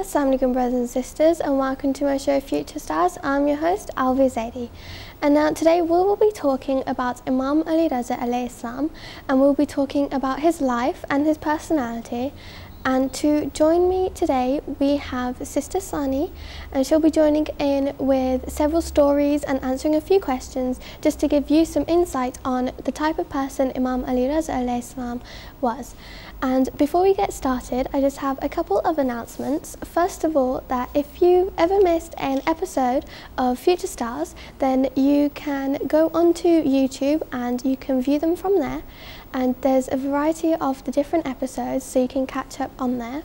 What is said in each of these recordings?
Assalamu alaikum brothers and sisters, and welcome to my show Future Stars. I'm your host ALVIA ZAIDI, and now today we will be talking about Imam Ali Raza alayhi salam, and we'll be talking about his life and his personality. And to join me today we have Sister Sani, and she'll be joining in with several stories and answering a few questions just to give you some insight on the type of person Imam Ali Raza alayhi salam was. And before we get started, I just have a couple of announcements. First of all, that if you ever missed an episode of Future Stars, then you can go onto YouTube and you can view them from there. And there's a variety of the different episodes, so you can catch up on there.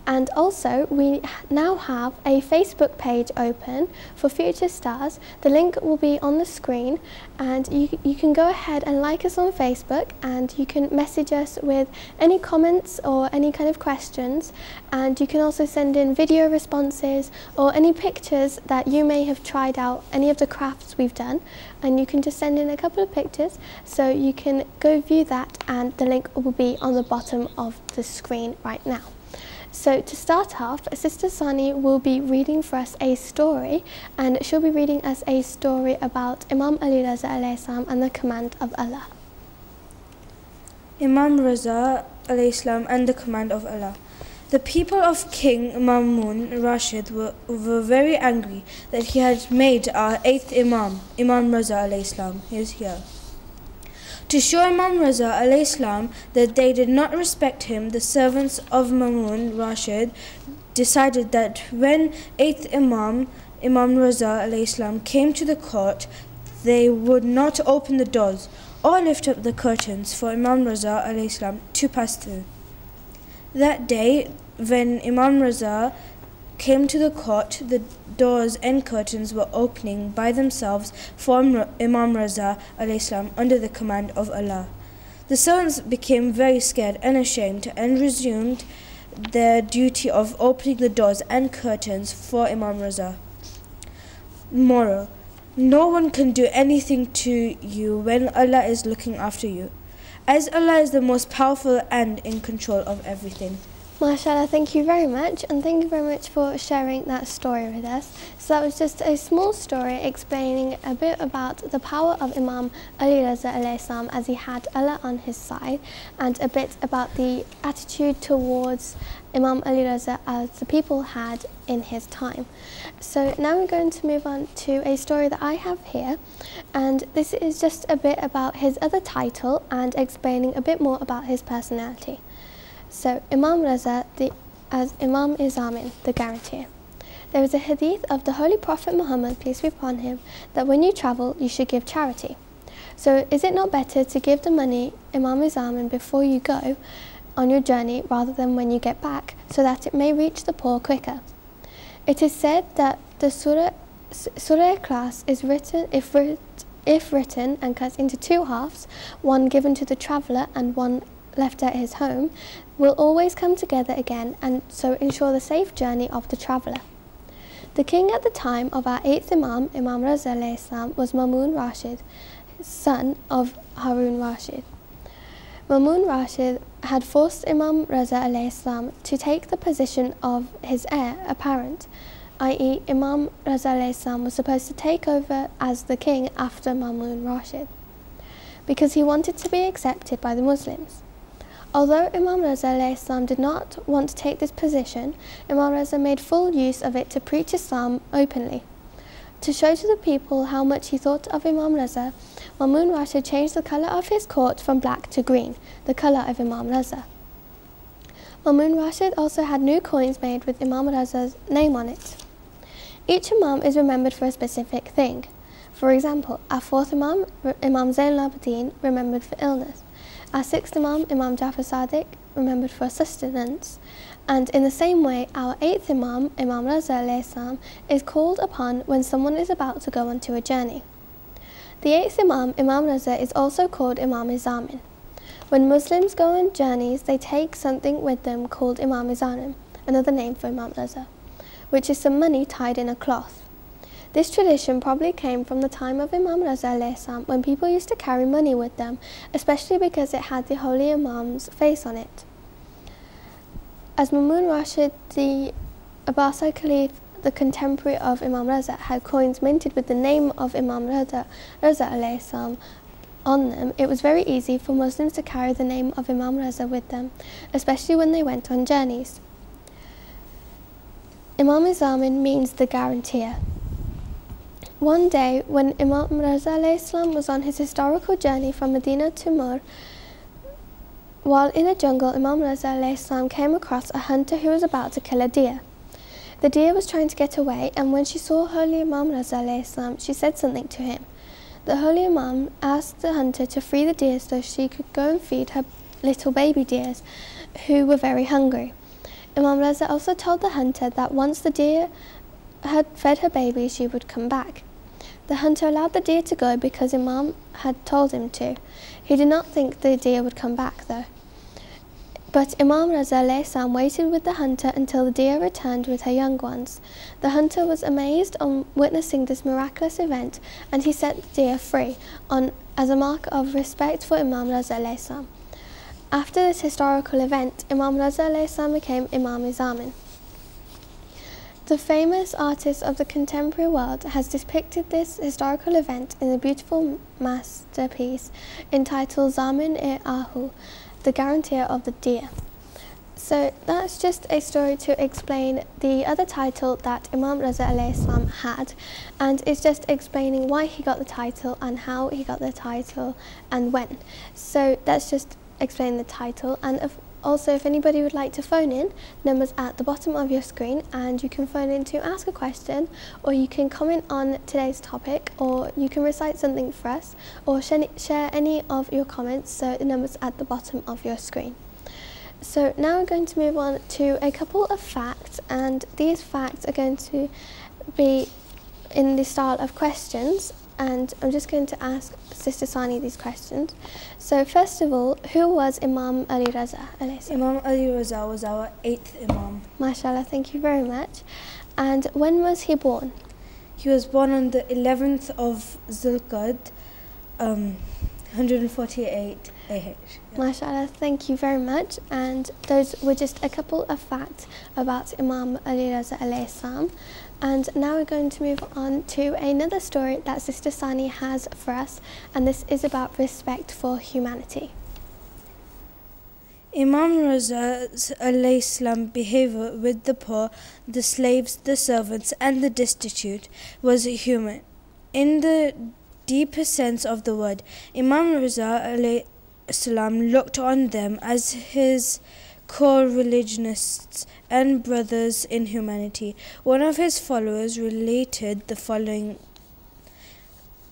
And also, we now have a Facebook page open for Future Stars. The link will be on the screen, and you can go ahead and like us on Facebook, and you can message us with any comments or any kind of questions, and you can also send in video responses or any pictures that you may have tried out, any of the crafts we've done, and you can just send in a couple of pictures, so you can go view that, and the link will be on the bottom of the screen right now. So to start off, Sister Sani will be reading for us a story, and she'll be reading us a story about Imam Ali Raza alayhi salam and the command of Allah. Imam Raza alayhi salam and the command of Allah. The people of King Mamun Rashid were very angry that he had made our 8th Imam, Imam Raza alayhi salam. He is here. To show Imam Raza alayhi salam that they did not respect him, the servants of Mamun Rashid decided that when 8th Imam, Imam Raza alayhi salam, came to the court, they would not open the doors or lift up the curtains for Imam Raza alayhi salam to pass through. That day, when Imam Raza came to the court, the doors and curtains were opening by themselves for Imam Raza alayhi salam under the command of Allah. The servants became very scared and ashamed and resumed their duty of opening the doors and curtains for Imam Raza. Moral: no one can do anything to you when Allah is looking after you, as Allah is the most powerful and in control of everything. MashaAllah, thank you very much, and thank you very much for sharing that story with us. So that was just a small story explaining a bit about the power of Imam Ali Raza alayhi salam as he had Allah on his side, and a bit about the attitude towards Imam Ali Raza as the people had in his time. So now we're going to move on to a story that I have here, and this is just a bit about his other title and explaining a bit more about his personality. So Imam Raza as Imam Izamin, the guarantor. There is a hadith of the Holy Prophet Muhammad, peace be upon him, that when you travel you should give charity. So is it not better to give the money Imam Izamin before you go on your journey rather than when you get back, so that it may reach the poor quicker? It is said that the Surah Ikhlas is written, if written and cut into 2 halves, one given to the traveller and one left at his home, will always come together again, and so ensure the safe journey of the traveller. The king at the time of our 8th Imam, Imam Raza alayhi salam, was Mamun Rashid, son of Harun Rashid. Mamun Rashid had forced Imam Raza alayhi salam to take the position of his heir apparent, i.e. Imam Raza alayhi salam was supposed to take over as the king after Mamun Rashid, because he wanted to be accepted by the Muslims. Although Imam Raza alayhi salam did not want to take this position, Imam Raza made full use of it to preach Islam openly. To show to the people how much he thought of Imam Raza, Mamun Rashid changed the colour of his court from black to green, the colour of Imam Raza. Mamun Rashid also had new coins made with Imam Raza's name on it. Each Imam is remembered for a specific thing. For example, our 4th Imam, Imam Zain al-Abidin, remembered for illness. Our 6th Imam, Imam Jafar Sadiq, remembered for sustenance. And in the same way, our 8th Imam, Imam Raza alayhi salam, is called upon when someone is about to go on to a journey. The 8th Imam, Imam Raza, is also called Imam Izamin. When Muslims go on journeys, they take something with them called Imam Izanim, another name for Imam Raza, which is some money tied in a cloth. This tradition probably came from the time of Imam Raza alayhi salam, when people used to carry money with them, especially because it had the Holy Imam's face on it. As Mamun Rashid, the Abbasi Khalif, the contemporary of Imam Raza, had coins minted with the name of Imam Raza alayhi salam on them. It was very easy for Muslims to carry the name of Imam Raza with them, especially when they went on journeys. Imam Zamin means the guarantor. One day, when Imam Raza alayhi salam was on his historical journey from Medina to Mur, while in a jungle, Imam Raza alayhi salam came across a hunter who was about to kill a deer. The deer was trying to get away, and when she saw Holy Imam Raza alayhi salam, she said something to him. The Holy Imam asked the hunter to free the deer so she could go and feed her little baby deers, who were very hungry. Imam Raza also told the hunter that once the deer had fed her baby, she would come back. The hunter allowed the deer to go because Imam had told him to. He did not think the deer would come back though. But Imam Raza alayhi salam waited with the hunter until the deer returned with her young ones. The hunter was amazed on witnessing this miraculous event, and he set the deer free as a mark of respect for Imam Raza alayhi salam. After this historical event, Imam Raza alayhi salam became Imam Zamin. The famous artist of the contemporary world has depicted this historical event in a beautiful masterpiece entitled Zamin-e-Ahu, the guarantor of the deer. So that's just a story to explain the other title that Imam Raza alayhi salam had, and it's just explaining why he got the title and how he got the title and when. So that's just explain the title, and also if anybody would like to phone in, numbers at the bottom of your screen, and you can phone in to ask a question, or you can comment on today's topic, or you can recite something for us, or share any of your comments. So the numbers at the bottom of your screen. So now we're going to move on to a couple of facts, and these facts are going to be in the style of questions, and I'm just going to ask Sister Sani these questions. So first of all, who was Imam Ali Raza alayhi salam? Imam Ali Raza was our 8th Imam. MashaAllah, thank you very much. And when was he born? He was born on the 11th of Zulqad, 148 AH. Yeah. MashaAllah, thank you very much. And those were just a couple of facts about Imam Ali Raza alayhi salam. And now we're going to move on to another story that Sister Sani has for us, and this is about respect for humanity. Imam Raza's alayhi salam behavior with the poor, the slaves, the servants and the destitute was human. In the deepest sense of the word, Imam Raza alayhi salam looked on them as his co-religionists and brothers in humanity. One of his followers related the following: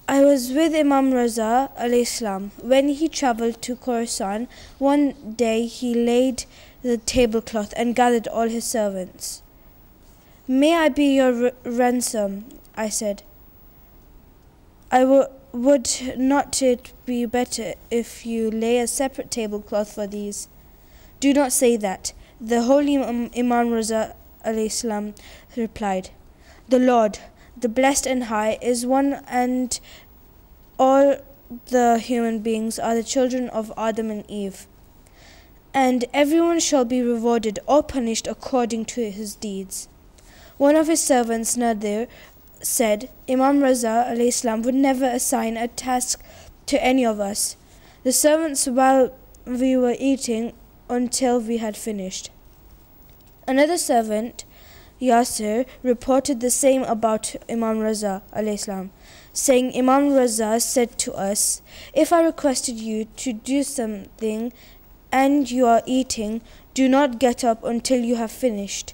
I was with Imam Raza alayhi salam when he travelled to Khorasan. One day he laid the tablecloth and gathered all his servants. May I be your ransom? I said. Would not it be better if you lay a separate tablecloth for these? Do not say that. The holy Imam Raza alayhi salam replied, The Lord, the Blessed and High, is one, and all the human beings are the children of Adam and Eve, and everyone shall be rewarded or punished according to his deeds. One of his servants, Nadir, said, Imam Raza alayhi salam would never assign a task to any of us, the servants, while we were eating, until we had finished. Another servant, Yasir, reported the same about Imam Raza alayhi salam, saying, Imam Raza said to us, if I requested you to do something and you are eating, do not get up until you have finished.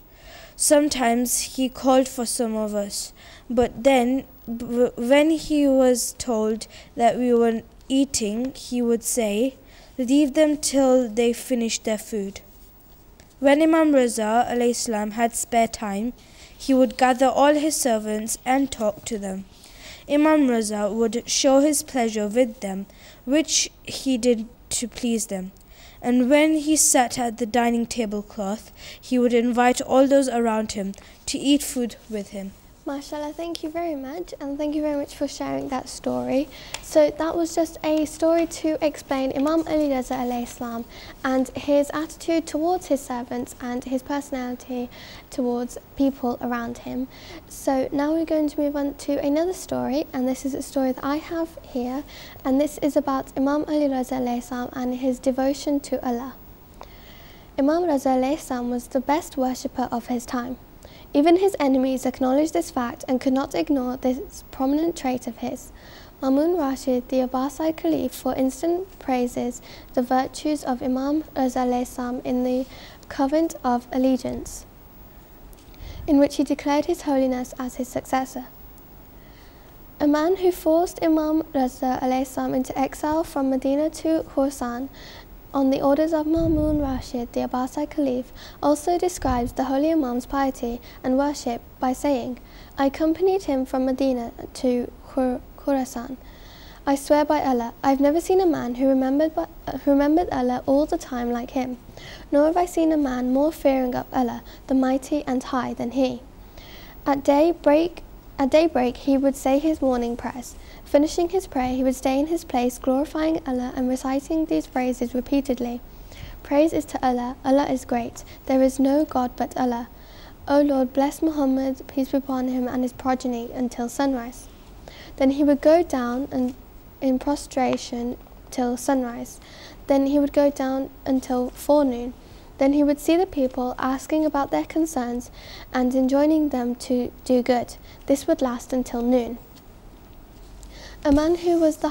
Sometimes he called for some of us, but then when he was told that we were eating, he would say, leave them till they finish their food. When Imam Raza alayhi salam had spare time, he would gather all his servants and talk to them. Imam Raza would show his pleasure with them, which he did to please them. And when he sat at the dining tablecloth, he would invite all those around him to eat food with him. MashaAllah, thank you very much, and thank you very much for sharing that story. So that was just a story to explain Imam Ali Raza alayhi salam and his attitude towards his servants and his personality towards people around him. So now we're going to move on to another story, and this is a story that I have here, and this is about Imam Ali Raza alayhi salam and his devotion to Allah. Imam Raza alayhi salam was the best worshipper of his time. Even his enemies acknowledged this fact and could not ignore this prominent trait of his. Ma'mun Rashid, the Abbasid Caliph, for instance, praises the virtues of Imam Raza alayhi salam in the Covenant of Allegiance, in which he declared his holiness as his successor. A man who forced Imam Raza alayhi salam into exile from Medina to Khorasan on the orders of Ma'mun Rashid, the Abbasid Caliph, also describes the Holy Imam's piety and worship by saying, I accompanied him from Medina to Khorasan. I swear by Allah, I have never seen a man who remembered Allah all the time like him, nor have I seen a man more fearing of Allah, the Mighty and High, than he. At daybreak he would say his morning prayers. Finishing his prayer, he would stay in his place, glorifying Allah and reciting these phrases repeatedly. Praise is to Allah, Allah is great, there is no God but Allah. O Lord, bless Muhammad, peace be upon him, and his progeny until sunrise. Then he would go down in prostration till sunrise. Then he would go down until forenoon. Then he would see the people, asking about their concerns and enjoining them to do good. This would last until noon. A man who was one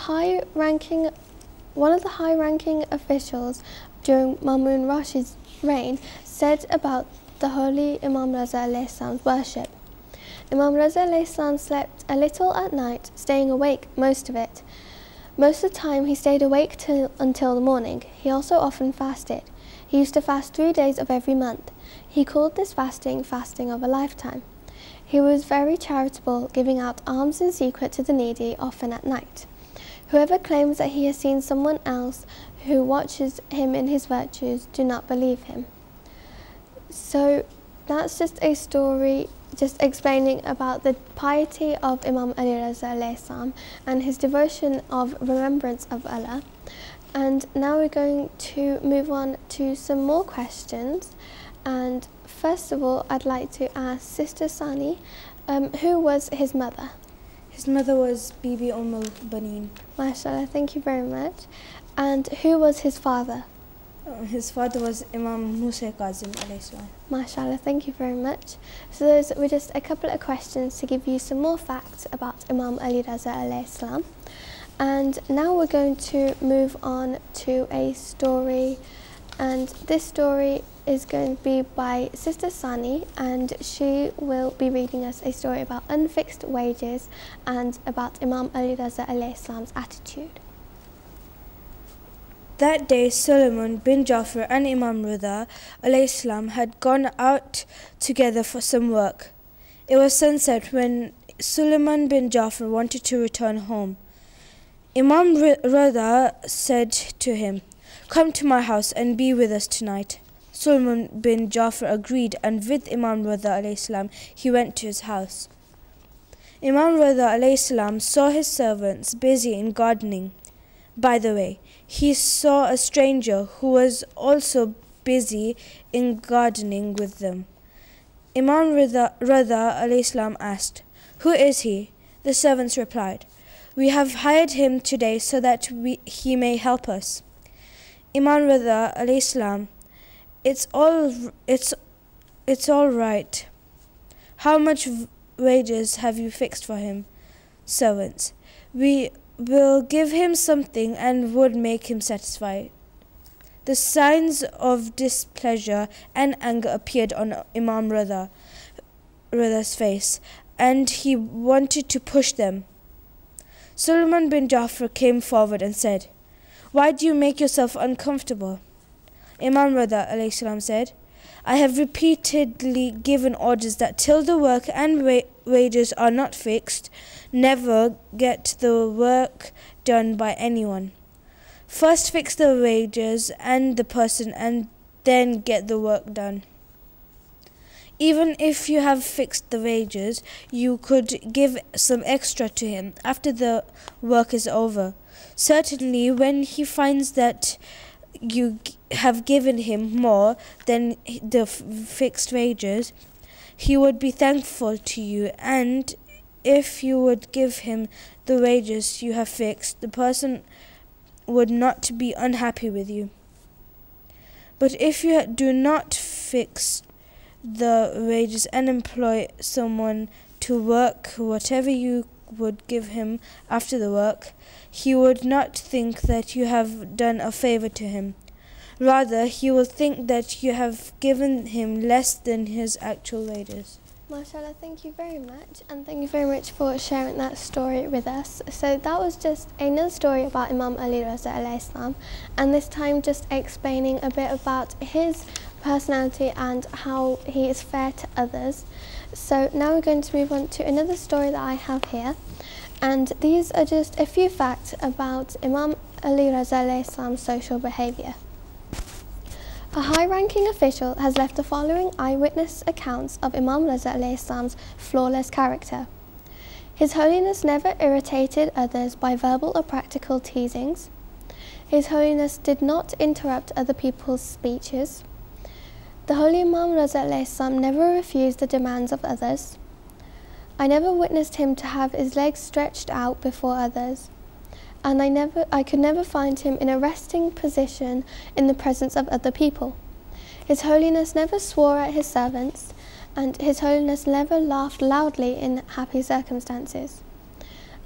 of the high-ranking officials during Ma'mun Rashid's reign said about the holy Imam Raza alayhi salam's worship. Imam Raza alayhi salam slept a little at night, staying awake most of it. Most of the time he stayed awake until the morning. He also often fasted. He used to fast 3 days of every month. He called this fasting of a lifetime. He was very charitable, giving out alms in secret to the needy, often at night. Whoever claims that he has seen someone else who watches him in his virtues, do not believe him. So that's just a story just explaining about the piety of Imam Ali Raza alayhi salam and his devotion of remembrance of Allah. And now we're going to move on to some more questions. And first of all, I'd like to ask Sister Sani, who was his mother? His mother was Bibi Baneen. MashaAllah, thank you very much. And who was his father? His father was Imam Musa Kazim alayhi salam. MashaAllah, thank you very much. So those were just a couple of questions to give you some more facts about Imam Ali Raza alayhi salam. And now we're going to move on to a story, and this story is going to be by Sister Sani, and she will be reading us a story about unfixed wages and about Imam Ali Raza alayhi salam's attitude. That day, Suleiman bin Jafar and Imam Rida alayhi salam had gone out together for some work. It was sunset when Suleiman bin Jafar wanted to return home. Imam Rida said to him, "Come to my house and be with us tonight." Suleiman bin Jafar agreed, and with Imam Rida alayhi salam, he went to his house. Imam Rida alayhi salam saw his servants busy in gardening. By the way, he saw a stranger who was also busy in gardening with them. Imam Rida alayhi salam asked, "Who is he?" The servants replied, "We have hired him today so that he may help us." Imam Rida alayhi salam, It's all right. How much wages have you fixed for him?" Servants, "We will give him something and would make him satisfied." The signs of displeasure and anger appeared on Imam Rida's face, and he wanted to push them. Suleiman bin Jafar came forward and said, "Why do you make yourself uncomfortable?" Imam Rida alayhi salam said, "I have repeatedly given orders that till the work and wages are not fixed, never get the work done by anyone. First fix the wages and the person, and then get the work done." Even if you have fixed the wages, you could give some extra to him after the work is over. Certainly, when he finds that you have given him more than the fixed wages, he would be thankful to you, and if you would give him the wages you have fixed, the person would not be unhappy with you. But if you do not fix the wages and employ someone to work whatever you would give him after the work, he would not think that you have done a favor to him. Rather, he will think that you have given him less than his actual wages. MashaAllah, thank you very much, and thank you very much for sharing that story with us. So that was just another story about Imam Ali Raza alayhi salam, and this time just explaining a bit about his personality and how he is fair to others. So now we're going to move on to another story that I have here, and these are just a few facts about Imam Ali Raza alayhi salam's social behaviour. A high-ranking official has left the following eyewitness accounts of Imam Raza alayhi salam's flawless character. His Holiness never irritated others by verbal or practical teasings. His Holiness did not interrupt other people's speeches. The Holy Imam Raza alayhi salam never refused the demands of others. I never witnessed him to have his legs stretched out before others, and I could never find him in a resting position in the presence of other people. His Holiness never swore at his servants, and His Holiness never laughed loudly in happy circumstances.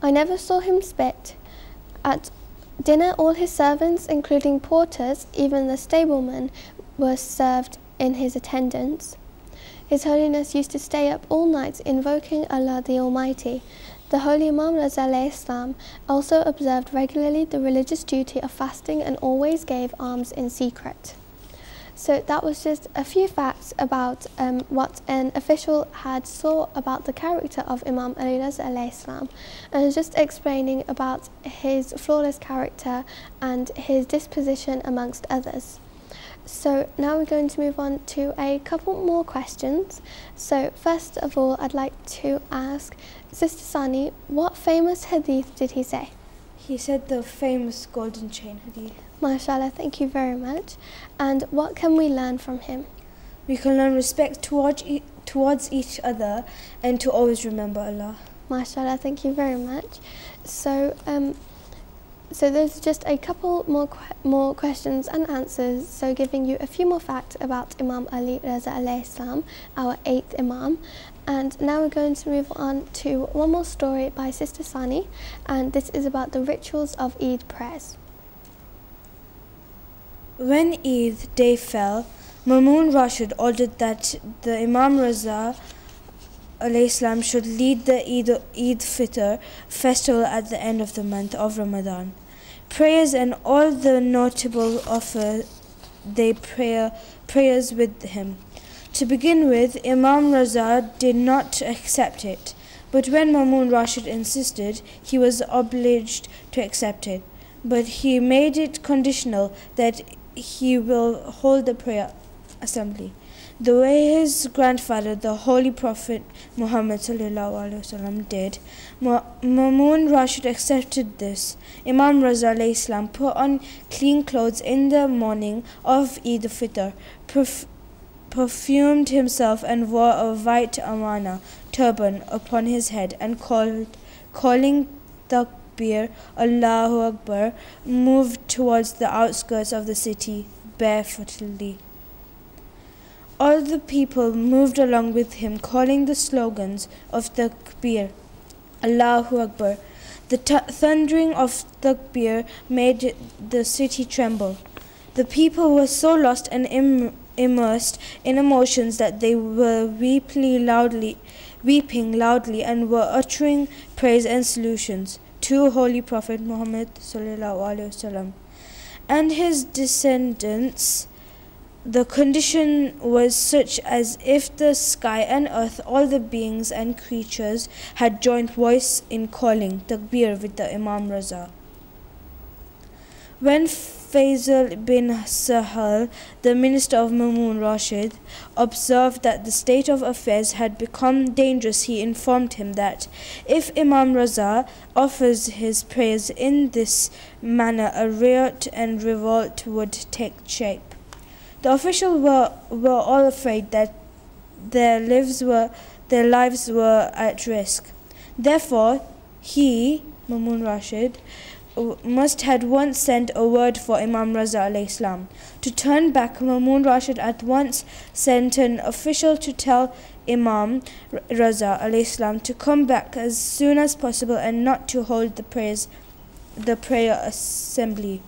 I never saw him spit. At dinner, all his servants, including porters, even the stablemen, were served in his attendance. His Holiness used to stay up all night invoking Allah the Almighty. The Holy Imam Raza alayhi salam also observed regularly the religious duty of fasting and always gave alms in secret. So that was just a few facts about what an official had saw about the character of Imam Ali Raza alayhi salam, and just explaining about his flawless character and his disposition amongst others. So now we're going to move on to a couple more questions. So first of all, I'd like to ask Sister Sani, what famous hadith did he say? He said the famous golden chain hadith. MashaAllah, thank you very much. And what can we learn from him? We can learn respect towards each other and to always remember Allah. MashaAllah, thank you very much. So there's just a couple more questions and answers, so giving you a few more facts about Imam Ali Raza alayhi salam, our 8th Imam. And now we're going to move on to one more story by Sister Sani, and this is about the rituals of Eid prayers. When Eid day fell, Mamun Rashid ordered that the Imam Raza alayhi salam should lead the Eid Fitr festival at the end of the month of Ramadan. Prayers and all the notable offer their prayers with him. To begin with, Imam Raza did not accept it, but when Mamun Rashid insisted, he was obliged to accept it. But he made it conditional that he will hold the prayer assembly, the way his grandfather, the Holy Prophet Muhammad did. Mamun Rashid accepted this. Imam Raza alayhi salam put on clean clothes in the morning of Eid al-Fitr, perfumed himself and wore a white amana turban upon his head, and calling takbir, Allahu Akbar, moved towards the outskirts of the city barefootedly. All the people moved along with him, calling the slogans of takbir, Allahu Akbar. The thundering of takbir made the city tremble. The people were so lost and immersed in emotions that they were weeping loudly and were uttering praise and salutations to Holy Prophet Muhammad and his descendants. The condition was such as if the sky and earth, all the beings and creatures, had joined voice in calling takbir with the Imam Raza. When Faisal bin Sahal, the minister of Ma'mun Rashid, observed that the state of affairs had become dangerous, he informed him that if Imam Raza offers his prayers in this manner, a riot and revolt would take shape. The officials were all afraid that their lives were at risk. Therefore, he, Ma'mun Rashid, must had once sent a word for Imam Raza alayhi salam. To turn back, Ma'mun Rashid at once sent an official to tell Imam Raza alayhi salam to come back as soon as possible and not to hold the prayer assembly.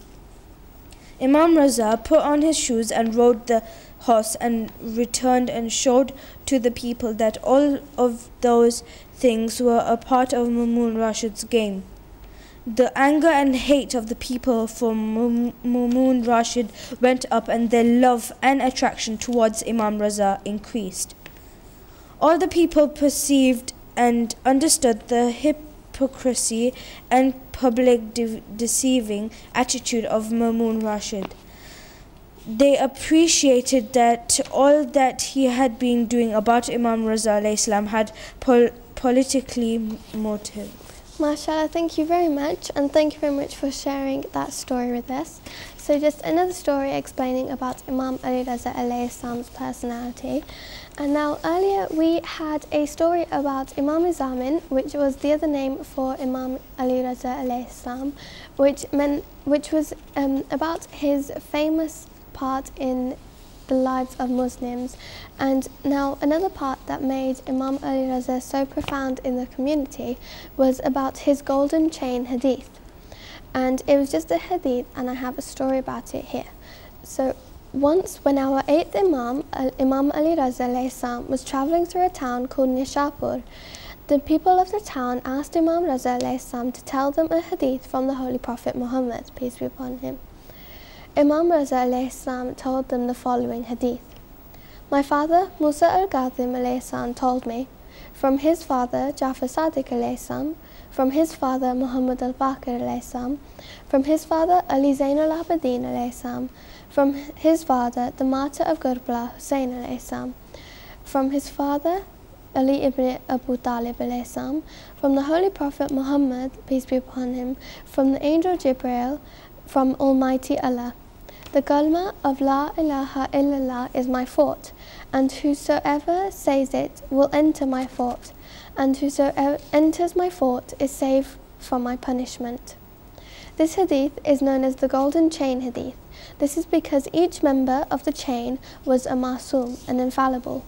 Imam Raza put on his shoes and rode the horse and returned and showed to the people that all of those things were a part of Ma'mun Rashid's game. The anger and hate of the people for Ma'mun Rashid went up, and their love and attraction towards Imam Raza increased. All the people perceived and understood the hypocrisy and public deceiving attitude of Ma'mun Rashid. They appreciated that all that he had been doing about Imam Raza alayhi salam had politically motive. MashaAllah, thank you very much, and thank you very much for sharing that story with us. So just another story explaining about Imam Ali Raza alayhi salam's personality. And now earlier we had a story about Imam Zamin, which was the other name for Imam Ali Raza alayhi salam, which was about his famous part in the lives of Muslims. And now another part that made Imam Ali Raza so profound in the community was about his golden chain hadith. And it was just a hadith, and I have a story about it here. So once when our 8th Imam, Imam Ali Raza alayhi salam, was travelling through a town called Nishapur, the people of the town asked Imam Raza alayhi salam to tell them a hadith from the Holy Prophet Muhammad, peace be upon him. Imam Raza alayhi salam told them the following hadith. My father, Musa al-Qadim alayhi salam, told me, from his father, Jafar Sadiq alayhi salam, from his father, Muhammad al-Baqir alayhi salam, from his father, Ali Zain al-Abidin alayhi salam, from his father, the martyr of Karbala, Hussein alayhi salam, from his father, Ali ibn Abu Talib alayhi salam, from the Holy Prophet Muhammad, peace be upon him, from the angel Jibreel, from Almighty Allah. The kalma of La ilaha illallah is my fort, and whosoever says it will enter my fort, and whosoever enters my fort is saved from my punishment. This hadith is known as the golden chain hadith. This is because each member of the chain was a masoom, an infallible.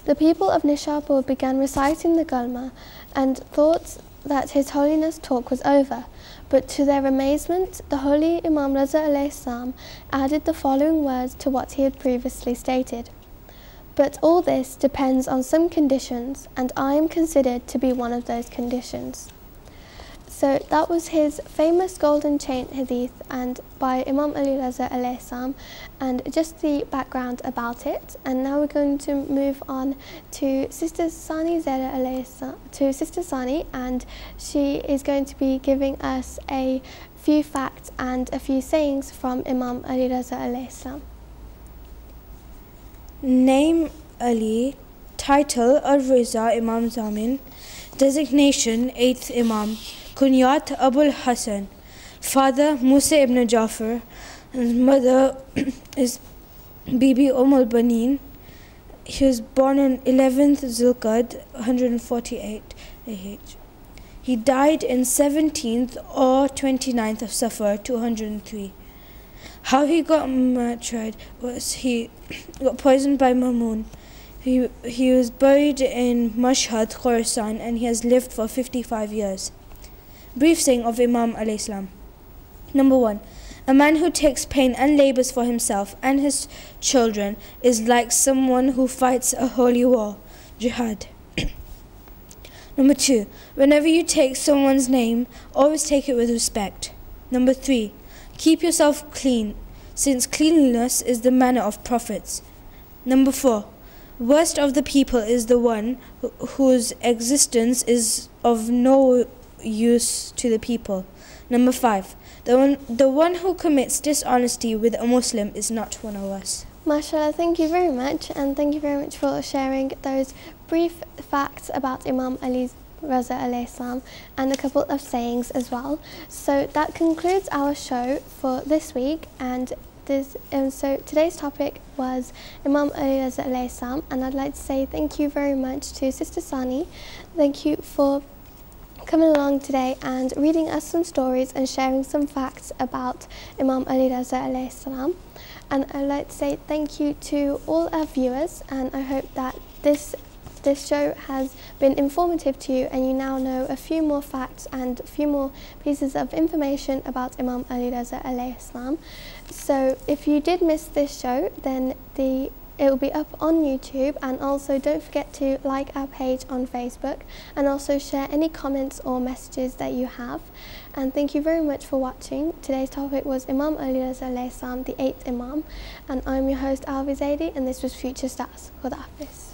The people of Nishapur began reciting the kalma and thought that His Holiness' talk was over, but to their amazement, the Holy Imam Raza alayhi salam added the following words to what he had previously stated. But all this depends on some conditions, and I am considered to be one of those conditions. So that was his famous golden chain hadith, and by Imam Ali Raza alayhi salam, and just the background about it. And now we're going to move on to Sister Sani Zara alayhi salam, to Sister Sani, and she is going to be giving us a few facts and a few sayings from Imam Ali Raza alayhi salam. Name Ali, title Al-Riza Imam Zamin, designation 8th Imam, Kunyat Abul Hassan, father Musa ibn Jafar, and mother is Bibi al-Banin. He was born on 11th Zulqad 148 AH. He died in 17th or 29th of Safar 203. How he got martyred was he got poisoned by Ma'mun. He was buried in Mashhad, Khorasan, and he has lived for 55 years. Brief saying of Imam alayhi salam. Number 1. A man who takes pain and labors for himself and his children is like someone who fights a holy war, jihad. Number 2. Whenever you take someone's name, always take it with respect. Number 3. Keep yourself clean, since cleanliness is the manner of prophets. Number 4. Worst of the people is the one whose existence is of no use to the people. Number 5, the one who commits dishonesty with a Muslim is not one of us. MashaAllah, thank you very much, and thank you very much for sharing those brief facts about Imam Ali Raza alayhi salam and a couple of sayings as well. So that concludes our show for this week, and so today's topic was Imam Ali Raza alayhi salam, and I'd like to say thank you very much to Sister Sani. Thank you for coming along today and reading us some stories and sharing some facts about Imam Ali Raza alayhi salam. And I'd like to say thank you to all our viewers, and I hope that this show has been informative to you and you now know a few more facts and a few more pieces of information about Imam Ali Raza alayhi salam. So if you did miss this show, then it will be up on YouTube, and also don't forget to like our page on Facebook and also share any comments or messages that you have. And thank you very much for watching. Today's topic was Imam Ali Raza alayhi salam, the 8th Imam, and I'm your host ALVIA ZAIDI, and this was Future Stars. Khuda Hafiz.